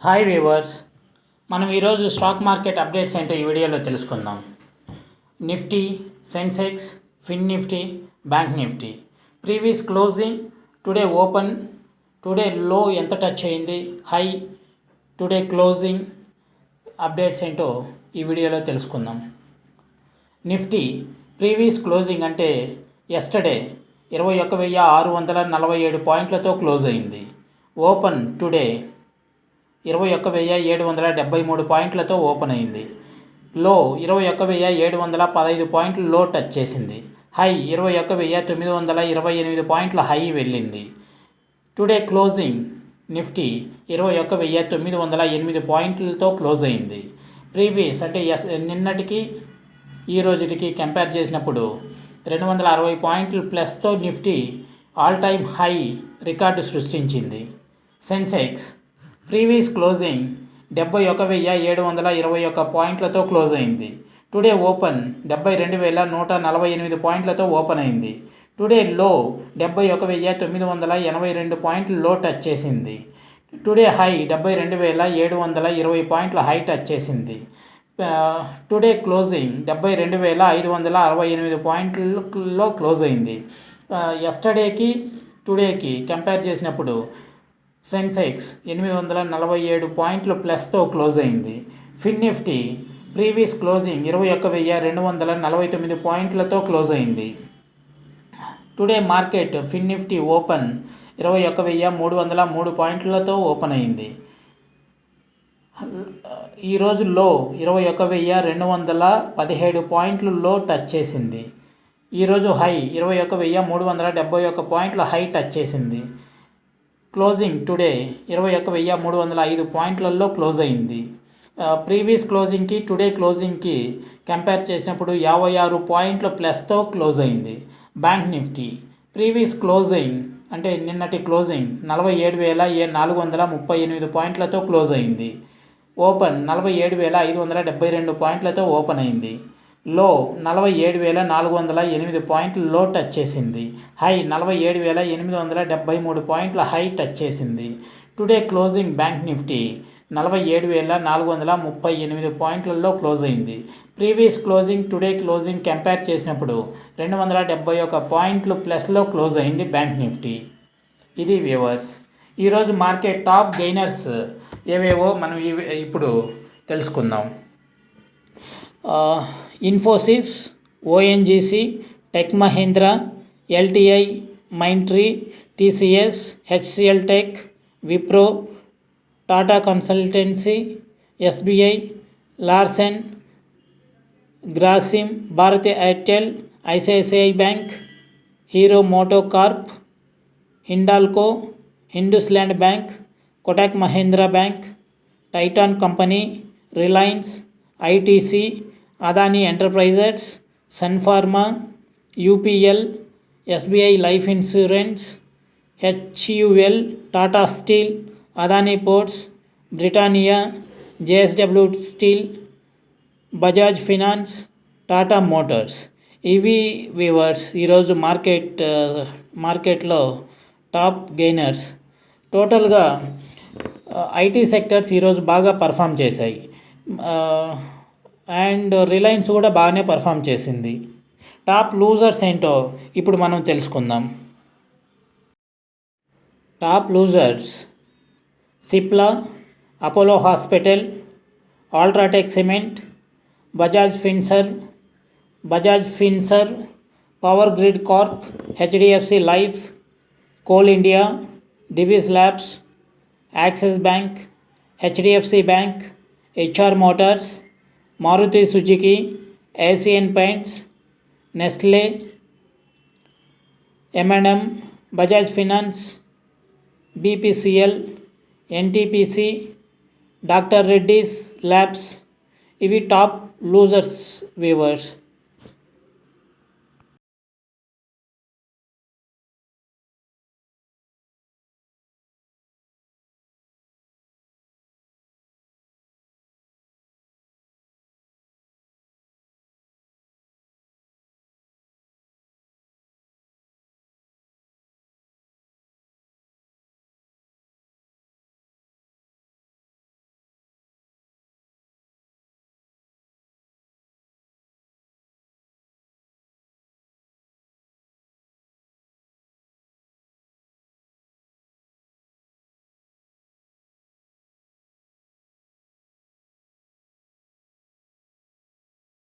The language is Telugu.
హాయ్ వ్యూవర్స్, మనం ఈరోజు స్టాక్ మార్కెట్ అప్డేట్స్ ఏంటో ఈ వీడియోలో తెలుసుకుందాం. Nifty, Sensex, Fin Nifty, Bank Nifty previous closing, today open, today low ఎంత టచ్ అయింది, హై, టుడే క్లోజింగ్ అప్డేట్స్ ఏంటో ఈ వీడియోలో తెలుసుకుందాం. నిఫ్టీ ప్రీవియస్ క్లోజింగ్ అంటే ఎస్టర్డే 21,647 పాయింట్లతో క్లోజ్ అయింది. ఓపెన్ టుడే 21,773 పాయింట్లతో ఓపెన్ అయింది. లో 21,715 పాయింట్లు లో టచ్ చేసింది. హై 21,928 పాయింట్ల హై వెళ్ళింది. టుడే క్లోజింగ్ నిఫ్టీ 21,908 పాయింట్లతో క్లోజ్ అయింది. ప్రీవియస్ అంటే నిన్నటికి ఈ రోజుకి కంపేర్ చేసినప్పుడు 260 పాయింట్లు ప్లస్తో Nifty all time high record సృష్టించింది. సెన్సెక్స్ ప్రీవియస్ క్లోజింగ్ 71,721 పాయింట్లతో క్లోజ్ అయింది. టుడే ఓపెన్ 72,148 పాయింట్లతో ఓపెన్ అయింది. టుడే లో 71,982 పాయింట్లు లో టచ్ చేసింది. టుడే హై 72,720 పాయింట్ల హై టచ్ చేసింది. టుడే క్లోజింగ్ 72,568 పాయింట్లలో క్లోజ్ అయింది. ఎస్టర్డేకి టుడేకి కంపేర్ చేసినప్పుడు సెన్సెక్స్ 847 పాయింట్లు ప్లస్తో క్లోజ్ అయింది. ఫిన్ నిఫ్టీ ప్రీవియస్ క్లోజింగ్ 21,249 పాయింట్లతో క్లోజ్ అయింది. టుడే మార్కెట్ ఫిన్ నిఫ్టీ ఓపెన్ 21,303 పాయింట్లతో ఓపెన్ అయింది. ఈరోజు లో 21,217 పాయింట్లు లో టచ్ చేసింది. ఈరోజు హై 21,371 పాయింట్ల హై టచ్ చేసింది. క్లోజింగ్ టుడే 21,305 పాయింట్లలో క్లోజ్ అయింది. ప్రీవియస్ క్లోజింగ్కి టుడే క్లోజింగ్కి కంపేర్ చేసినప్పుడు 56 పాయింట్ల ప్లస్తో క్లోజ్ అయింది. బ్యాంక్ నిఫ్టీ ప్రీవియస్ క్లోజింగ్ అంటే నిన్నటి క్లోజింగ్ 47,438 పాయింట్లతో క్లోజ్ అయింది. ఓపెన్ 47,572 పాయింట్లతో ఓపెన్ అయింది. లో 47,408 పాయింట్లు లో టచ్ చేసింది. హై 47,873 పాయింట్ల హై టచ్ చేసింది. టుడే క్లోజింగ్ బ్యాంక్ నిఫ్టీ 47,438 పాయింట్లలో క్లోజ్ అయింది. Previous closing today closing compare చేసినప్పుడు 271 పాయింట్లు ప్లస్లో క్లోజ్ అయింది బ్యాంక్ నిఫ్టీ. ఇది వ్యూవర్స్, ఈరోజు మార్కెట్ టాప్ గెయినర్స్ ఏవేవో మనం ఇప్పుడు తెలుసుకుందాం. Infosys, ONGC, Tech Mahindra, LTI, Mindtree, TCS, HCL Tech, Wipro, Tata Consultancy, SBI, Larsen, Grasim, Bharti Airtel, ICICI Bank, Hero Moto Corp, Hindalco, IndusInd Bank, Kotak Mahindra Bank, Titan Company, Reliance, ITC, Adani Enterprises, Sun Pharma, UPL, SBI Life Insurance, HUL, Tata Steel, Adani Ports, Britannia, JSW Steel, Bajaj Finance, Tata Motors. ఇవి వ్యూవర్స్ ఈరోజు మార్కెట్లో టాప్ గెయినర్స్. టోటల్గా ఐటీ సెక్టర్స్ ఈరోజు బాగా పర్ఫామ్ చేశాయి. అండ్ రిలయన్స్ కూడా బాగానే పర్ఫామ్ చేసింది. టాప్ లూజర్స్ ఏంటో ఇప్పుడు మనం తెలుసుకుందాం. Top losers: Cipla, Apollo Hospital, UltraTech Cement, Bajaj Finserv, Power Grid Corp, HDFC Life, Coal India, Divi's Labs, Axis Bank, HDFC Bank, HR Motors, Maruti Suzuki, Asian Paints, Nestle, M&M, Bajaj Finance, BPCL, NTPC, Dr Reddy's Labs. ఇవి టాప్ లూజర్స్ వ్యూవర్స్.